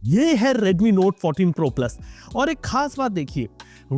ये है Redmi Note 14 Pro Plus। और एक खास बात देखिए,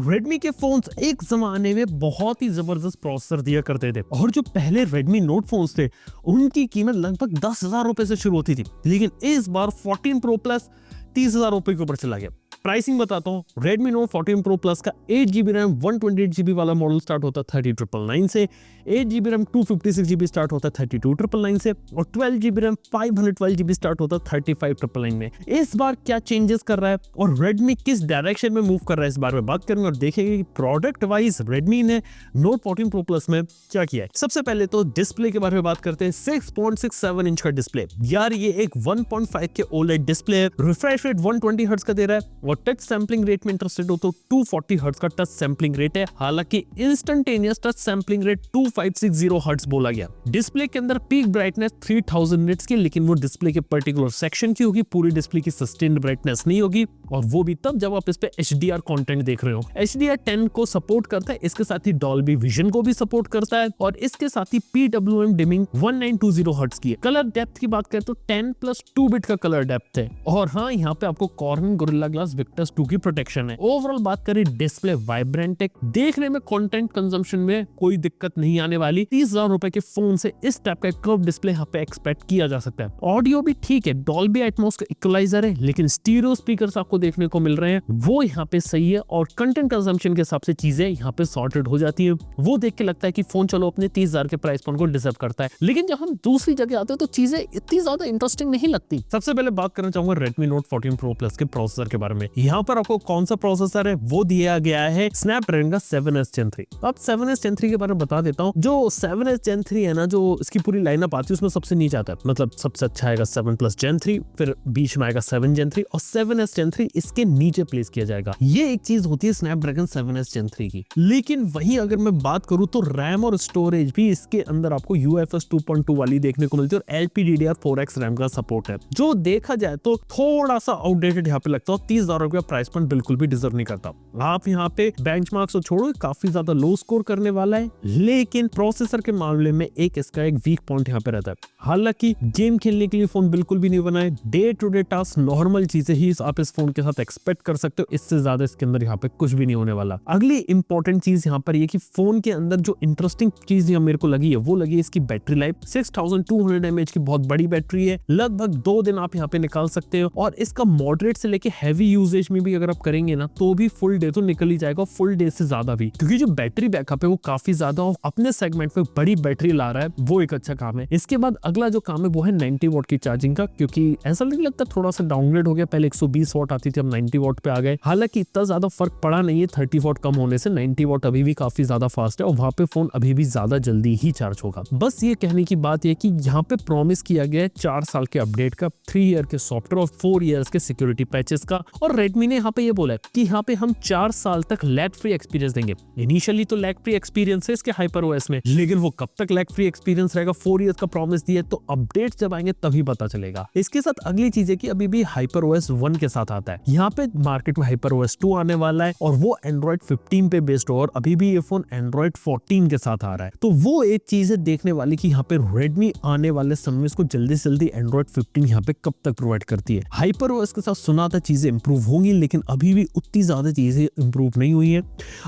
Redmi के फोन्स एक जमाने में बहुत ही जबरदस्त प्रोसेसर दिया करते थे और जो पहले Redmi Note फोन्स थे उनकी कीमत लगभग 10,000 रुपए से शुरू होती थी, लेकिन इस बार 14 Pro Plus 30,000 रुपए के ऊपर चला गया। प्राइसिंग बताता हूँ, Redmi Note 14 Pro Plus का 8GB रैम 128GB वाला मॉडल स्टार्ट होता है 30,999 से, 8GB रैम 256GB स्टार्ट होता है 32,999 से, और 12GB रैम 512GB स्टार्ट होता है 35,999 में। इस बार क्या चेंजेस कर रहा है और Redmi किस डायरेक्शन में मूव कर रहा है, इस बारे में बात करेंगे और देखेंगे कि प्रोडक्ट वाइज Redmi ने Note 14 Pro Plus में क्या किया है। सबसे पहले तो डिस्प्ले के बारे में बात करते हैं। 6.67 इंच का डिस्प्ले, यार ये एक 1.5 के OLED डिस्प्ले है। रिफ्रेश रेट 120 हर्ट्ज का दे रहा है और टच सैंपलिंग रेट में इंटरेस्टेड हो तो 240 हर्ट्ज का टच सैंपलिंग रेट है। हालांकि instantaneous touch sampling rate 2560 hertz बोला गया। डिस्प्ले के अंदर पीक ब्राइटनेस 3000 निट्स की, लेकिन वो डिस्प्ले के पर्टिकुलर सेक्शन की होगी, पूरी डिस्प्ले की सस्टेन्ड ब्राइटनेस नहीं होगी, और वो भी तब जब आप इस पे HDR कंटेंट देख रहे हो। HDR 10 को सपोर्ट करता है, इसके साथ ही डॉल्बी विजन को भी सपोर्ट करता है, और इसके साथ ही PWM डिमिंग 1920 हर्ट्ज की है। कलर डेप्थ की बात करें तो 10+2 बिट का कलर डेप्थ है, और हाँ यहाँ पे आपको कॉर्निंग गोरिल्ला ग्लास विक्टर्स 2 की प्रोटेक्शन है। ओवरऑल बात करें, डिस्प्ले वाइब्रेंट है, देखने में कंटेंट कंजम्पशन में कोई दिक्कत नहीं आने वाली। 30,000 रुपए के फोन से इस टाइप का कर्व डिस्प्ले यहाँ पे एक्सपेक्ट किया जा सकता है। ऑडियो भी ठीक है, डॉल्बी एटमॉस का इक्वलाइजर है, लेकिन स्टीरियो स्पीकर्स आपको देखने को मिल रहे हैं, वो यहाँ पे सही है, और कंटेंट कंजम्पशन के हिसाब से चीजें यहाँ पे सॉर्टेड हो जाती है। वो देख के लगता है कि फोन चलो अपने 30,000 के प्राइस पॉइंट को डिजर्व करता है, लेकिन जब हम दूसरी जगह आते हैं तो चीजें इतनी ज्यादा इंटरेस्टिंग नहीं लगती। सबसे पहले बात करना चाहूंगा Redmi Note 14 Pro Plus के प्रोसेसर के बारे में। यहाँ पर आपको कौन सा प्रोसेसर है वो दिया गया है Snapdragon का 7S Gen 3। अब 7S Gen 3 के बारे में बता देता हूँ। जो 7S Gen 3 है ना, जो इसकी पूरी लाइनअप आती है उसमें सबसे नीचे आता है, मतलब सबसे अच्छा आएगा 7+ Gen 3, फिर बीच में आएगा 7 Gen 3 और 7S Gen 3 इसके नीचे प्लेस किया जाएगा। ये एक चीज होती है Snapdragon 7S Gen 3 की। लेकिन वहीं अगर मैं बात करूँ तो रैम और स्टोरेज भी इसके अंदर आपको UFS 2.2 वाली देखने को मिलती है, और LPDDR4X रैम का सपोर्ट है, जो देखा जाए तो थोड़ा सा आउटडेटेड यहाँ पे लगता है। 30,000 रुपया प्राइस पॉइंट बिल्कुल भी डिजर्व नहीं करता। आप यहाँ पे बेंचमार्क्स को छोड़ो, काफी ज्यादा लो स्कोर करने वाला है, लेकिन प्रोसेसर के मामले में इसका एक वीक पॉइंट यहाँ पे रहता है। हालांकि गेम खेलने के लिए फोन बिल्कुल भी नहीं बना है, day to day task normal चीजें ही आप इस फोन के साथ एक्सपेक्ट कर सकते हो, इससे ज्यादा इसके अंदर यहाँ पे कुछ भी नहीं होने वाला। अगली इंपॉर्टेंट चीज यहाँ पर ये कि फोन के अंदर जो इंटरेस्टिंग चीज मेरे को लगी है वो लगी इसकी बैटरी लाइफ। 6200 mAh की बहुत बड़ी बैटरी है, लगभग 2 दिन आप यहाँ पे निकाल सकते हो, और इसका मॉडरेट से लेके हैवी यूजेज में भी अगर आप करेंगे ना तो भी फुल डे तो निकल ही जाएगा, फुल डे से ज्यादा भी, क्योंकि जो बैटरी बैकअप है वो काफी ज्यादा अपने सेगमेंट में बड़ी बैटरी ला रहा है, वो एक अच्छा काम है। इसके बाद अगला जो काम है वो है 90 वॉट की चार्जिंग का, क्योंकि ऐसा नहीं लगता थोड़ा सा डाउनग्रेड हो गया, पहले 120 वॉट आती थी, अब 90 वॉट पे आ गए। हालांकि इतना ज्यादा फर्क पड़ा नहीं है, 30 वॉट कम होने से 90 वॉट अभी भी काफी ज्यादा फास्ट है, और वहां पे फोन अभी भी ज्यादा जल्दी ही चार्ज होगा। बस ये कहने की बात है कि यहाँ पे प्रॉमिस किया गया है 4 साल के अपडेट का, 3 ईयर के सॉफ्टवेयर और 4 ईयर्स के सिक्योरिटी पैचेस का, और Redmi ने यहाँ पे ये बोला है कि यहाँ पे हम 4 साल तक लैग फ्री एक्सपीरियंस देंगे। इनिशियली तो लैग फ्री एक्सपीरियंस है इसके HyperOS में, लेकिन वो कब तक लैग फ्री एक्सपीरियंस रहेगा, 4 ईयर्स का प्रॉमिस दिया है, तो अपडेट जब आएंगे तभी पता चलेगा। इसके साथ अगली चीज है कि अभी भी HyperOS 1 के साथ आता है, यहाँ पे मार्केट में HyperOS 2 आने वाला है, और वो Android 15 पे बेस्ड, और अभी भी ये फोन Android 14 के साथ आ रहा है। तो वो एक चीज है देखने वाली कि यहाँ पे Redmi आने वाले समय में इसको जल्दी से जल्दी Android 15 यहाँ पे कब तक प्रोवाइड करती है। HyperOS के साथ सुना था चीजें इंप्रूव होंगी, लेकिन अभी भी उतनी ज्यादा चीजें इंप्रूव नहीं हुई है।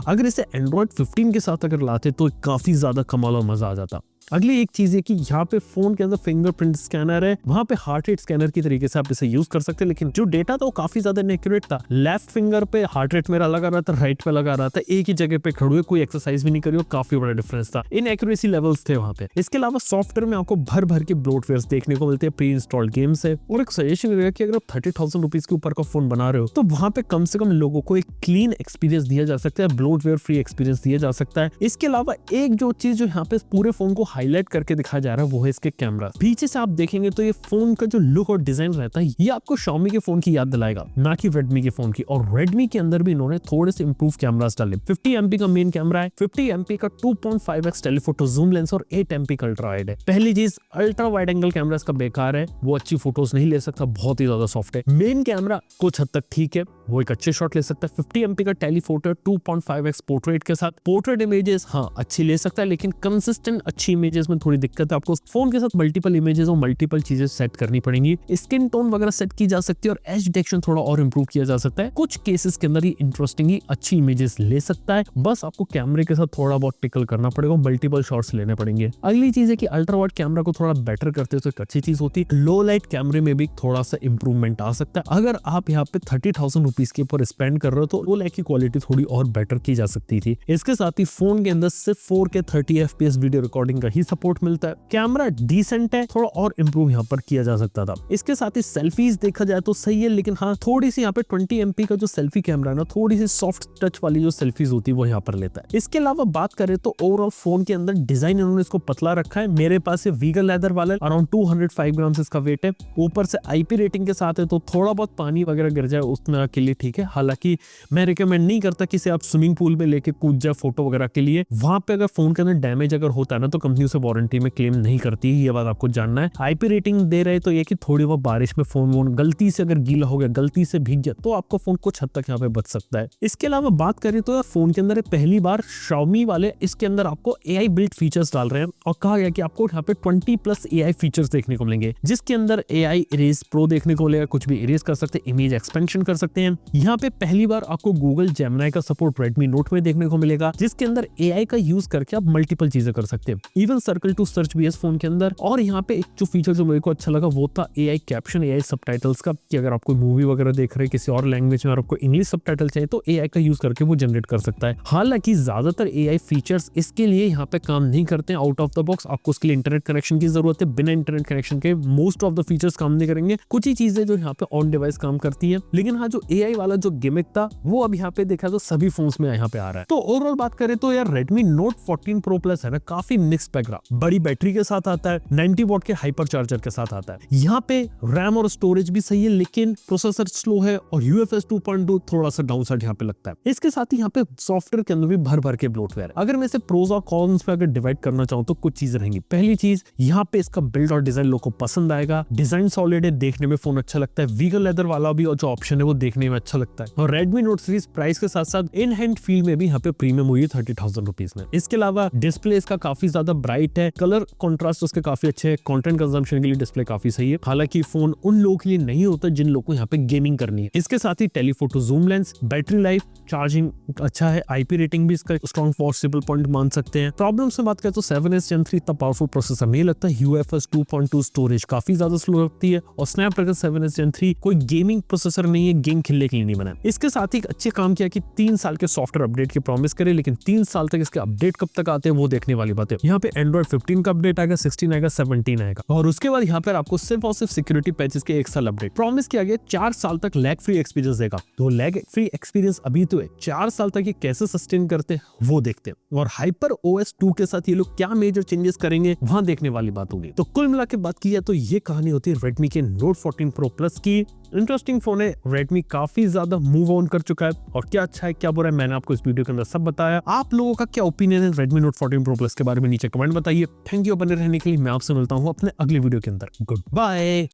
अगर इसे Android 15 के साथ अगर लाते तो काफी ज्यादा कमाल और मजा आ जाता। अगली एक चीज है कि यहाँ पे फोन के अंदर फिंगरप्रिंट स्कैनर है, वहां पे हार्ट रेट स्कैनर की तरीके से आप इसे यूज कर सकते हैं, लेकिन जो डेटा था वो काफी ज्यादा इनएक्यूरेट था। लेफ्ट फिंगर पे हार्ट रेट मेरा लगा रहा था, राइट पे लगा रहा था, एक ही जगह पे खड़े हुए, कोई एक्सरसाइज भी नहीं करी, काफी बड़ा डिफरेंस था, इनएक्यूरेसी लेवल्स थे वहां पे। इसके अलावा सॉफ्टवेयर में आपको भर भर के ब्लोटवेयर देखने को मिलते हैं, प्री इंस्टॉल्ड गेम्स है, और एक सजेशन रहेगा कि अगर आप 30,000 रुपीज के ऊपर का फोन बना रहे हो तो वहां पे कम से कम लोगों को एक क्लीन एक्सपीरियंस दिया जा सकता है, ब्लोटवेयर फ्री एक्सपीरियंस दिया जा सकता है। इसके अलावा एक जो चीज जो यहाँ पे पूरे फोन को हाईलाइट करके दिखाया जा रहा है वो है इसके कैमरा। पीछे से आप देखेंगे तो ये फोन का जो लुक और डिजाइन रहता है ये आपको Xiaomi के फोन की याद दिलाएगा, ना कि Redmi के फोन की। और Redmi के अंदर भी इन्होंने थोड़े से इंप्रूव कैमरास डाले। 50 MP का मेन कैमरा है, 50 MP का 2.5x टेलीफोटो जूम लेंस और 8 MP का अल्ट्रा वाइड है। पहली चीज, अल्ट्रा वाइड एंगल कैमरा इसका बेकार है, वो अच्छी फोटोज नहीं ले सकता, बहुत ही ज्यादा सॉफ्ट है। मेन कैमरा कुछ हद तक ठीक है, वो एक अच्छे शॉट ले सकता है। 50 MP का टेलीफोटो 2.5x पोर्ट्रेट के साथ पोर्ट्रेट इमेजेस हाँ अच्छी ले सकता है, लेकिन कंसिस्टेंट अच्छी इमेजेस में थोड़ी दिक्कत है। आपको फोन के साथ मल्टीपल इमेजेस और मल्टीपल चीजें सेट करनी पड़ेंगी। स्किन टोन वगैरह सेट की जा सकती है और एज डिटेक्शन थोड़ा और इंप्रूव किया जा सकता है। कुछ केसेस के अंदर ही इंटरेस्टिंग ही अच्छी इमेजेस ले सकता है, बस आपको कैमरे के साथ थोड़ा बहुत टिकल करना पड़ेगा, मल्टीपल शॉट्स लेने पड़ेंगे। अगली चीज है कि अल्ट्रा वाइड कैमरा को थोड़ा बेटर करते हो तो एक अच्छी चीज होती है। लो लाइट कैमरे में भी थोड़ा सा इंप्रूवमेंट आ सकता है। अगर आप यहाँ पे 30,000 रुपीज के ऊपर स्पेंड कर रहे हो तो लो लाइट की क्वालिटी थोड़ी और बेटर की जा सकती थी। इसके साथ ही फोन के अंदर सिर्फ 4K 30 FPS वीडियो रिकॉर्डिंग का ही सपोर्ट मिलता है। कैमरा डिसेंट है, थोड़ा और इंप्रूव यहाँ पर किया जा सकता था। इसके साथ ही सेल्फीज देखा जाए तो सही है, लेकिन हाँ थोड़ी सी यहाँ पे 20 MP का जो सेल्फी कैमरा है ना, थोड़ी सी सॉफ्ट टच वाली जो सेल्फीज होती है वो यहाँ पर लेता है। इसके अलावा बात करें तो ओवरऑल फोन के अंदर डिजाइन इन्होंने इसको पतला रखा है। मेरे पास ये वीगन लेदर वाला अराउंड 205 ग्राम इसका वेट है। ऊपर से IP रेटिंग के साथ है, तो थोड़ा बहुत पानी वगैरह गिर जाए उतना के लिए ठीक है। हालांकि मैं रिकमेंड नहीं करता कि इसे आप स्विमिंग पूल में लेके कूद जाए फोटो वगैरह के लिए। वहां पे अगर फोन के अंदर डैमेज अगर होता है ना तो कंपनी उसे वारंटी में क्लेम नहीं करती है, ये बात आपको जानना है। IP रेटिंग दे रहे तो ये कि थोड़ी बहुत बारिश में फोन गलती से अगर गीला हो गया, गलती से भीग गया तो आपका फोन कुछ हद तक यहाँ पे बच सकता है। इसके अलावा बात करें तो यार फोन के अंदर पहली बार Xiaomi वाले इसके अंदर आपको AI बिल्ट फीचर्स डाल रहे हैं और कहा गया कि आपको यहाँ पे 20+ AI फीचर्स देखने को मिलेंगे, जिसके अंदर AI इरेज प्रो देखने को मिलेगा। कुछ भी इरेज कर सकते हैं, इमेज एक्सपेंशन कर सकते हैं। यहाँ पे पहली बार आपको गूगल जेमिनी का सपोर्ट Redmi Note में देखने को मिलेगा, जिसके अंदर AI का यूज करके आप मल्टीपल चीजें कर सकते हैं। इवन सर्कल टू सर्च भी है फोन के अंदर। और यहाँ पे एक जो फीचर जो मेरे को अच्छा लगा वो था AI कैप्शन, AI सबटाइटल्स का, कि अगर आप कोई मूवी वगैरह देख रहे हैं किसी और लैंग्वेज में और आपको इंग्लिश सबटाइटल चाहिए तो AI का यूज करके वो जनरेट कर सकता है। हालांकि ज्यादातर AI फीचर्स इसके लिए यहाँ पे काम नहीं करते हैं आउट ऑफ द बॉक्स। आपको उसके लिए इंटरनेट कनेक्शन की जरूरत है। बिना इंटरनेट कनेक्शन के मोस्ट ऑफ द फीचर्स काम नहीं करेंगे। कुछ ही चीजें जो यहाँ पे ऑन डिवाइस काम करती है, लेकिन हाँ जो AI वाला जो गिमिक था वो अब यहाँ पे देखा तो सभी फोन्स में यहाँ पे आ रहा है। तो ओवरऑल बात करें तो यार Redmi Note 14 Pro Plus है ना, काफी मिक्स बैग रहा। बड़ी बैटरी के साथ आता है, 90 वॉट के हाइपर चार्जर के साथ आता है। यहाँ पे रैम और स्टोरेज भी सही है, लेकिन प्रोसेसर स्लो है और UFS 2.2 थोड़ा सा डाउन साइड यहाँ पे लगता है। इसके साथ ही यहाँ पे सॉफ्टवेयर के अंदर भी भर भर के ब्लोटवेयर। अगर मैं इसे प्रोज और कॉन्स पे अगर डिवाइड करना चाहूँ तो कुछ चीजें रहेंगी। पहली चीज, यहाँ पे इसका बिल्ड और डिजाइन लोगों को पसंद आएगा। डिजाइन सॉलिड है, देखने में फोन अच्छा लगता है। वीगन लेदर वाला भी और जो ऑप्शन है वो देखने में अच्छा लगता है। और Redmi Note सीरीज प्राइस के साथ साथ इन हैंड फील में भी यहाँ पे प्रीमियम हुई है 30,000 रुपीज में। इसके अलावा डिस्प्ले इसका काफी ज्यादा ब्राइट है, कलर कॉन्ट्रास्ट उसके काफी अच्छे है, कंटेंट कंजम्पशन के लिए डिस्प्ले काफी सही है। हालांकि फोन उन लोगों के लिए नहीं होता जिन लोगों को यहाँ पे गेमिंग करनी है। इसके साथ ही telephoto zoom lens, battery life, charging अच्छा है। IP रेटिंग भी इसका स्ट्रॉन्ग पॉसिबल पॉइंट मान सकते हैं। प्रॉब्लम से बात करें तो 7S Gen 3 इतना पावरफुल प्रोसेसर नहीं लगता। UFS 2.2 स्टोरेज काफी ज्यादा स्लो लगती है और स्नैपड्रैगन 7S Gen 3 कोई गेमिंग प्रोसेसर नहीं है, गेम खेलने के लिए नहीं बना। इसके साथ ही अच्छे काम किया कि 3 साल के सॉफ्टवेयर अपडेट की प्रॉमिस करे, लेकिन 3 साल तक इसके अपडेट कब तक आते हैं वो देखने वाली बात है। यहाँ पे Android 15 का अपडेट आएगा, 16 आएगा, 17 आएगा और उसके बाद यहाँ पर आपको सिर्फ और सिर्फ सिक्योरिटी पैचेस के 1 साल अपडेट प्रॉमिस किया गया। 4 साल तक लैग फ्री एक्सपीरियंस देगा। तो लैग फ्री एक्सपीरियंस अभी तो है, 4 साल तक ये कैसे सस्टेन करते हैं वो देखते हैं। और हाइपर OS 2 के साथ ये लोग क्या मेजर चेंजेस करेंगे वहां देखने वाली बात होगी। तो कुल मिला के बात की है तो ये कहानी होती है Redmi के Note 14 Pro Plus की। इंटरेस्टिंग फोन है। Redmi काफी ज्यादा मूव ऑन कर चुका है और क्या अच्छा है क्या बुरा है मैंने आपको इस वीडियो के अंदर सब बताया। आप लोगों का क्या ओपिनियन है Redmi Note 14 Pro Plus के बारे में नीचे कमेंट बताइए। थैंक यू बने रहने के लिए। मैं आपसे मिलता हूँ अपने अगले वीडियो के अंदर। Good bye.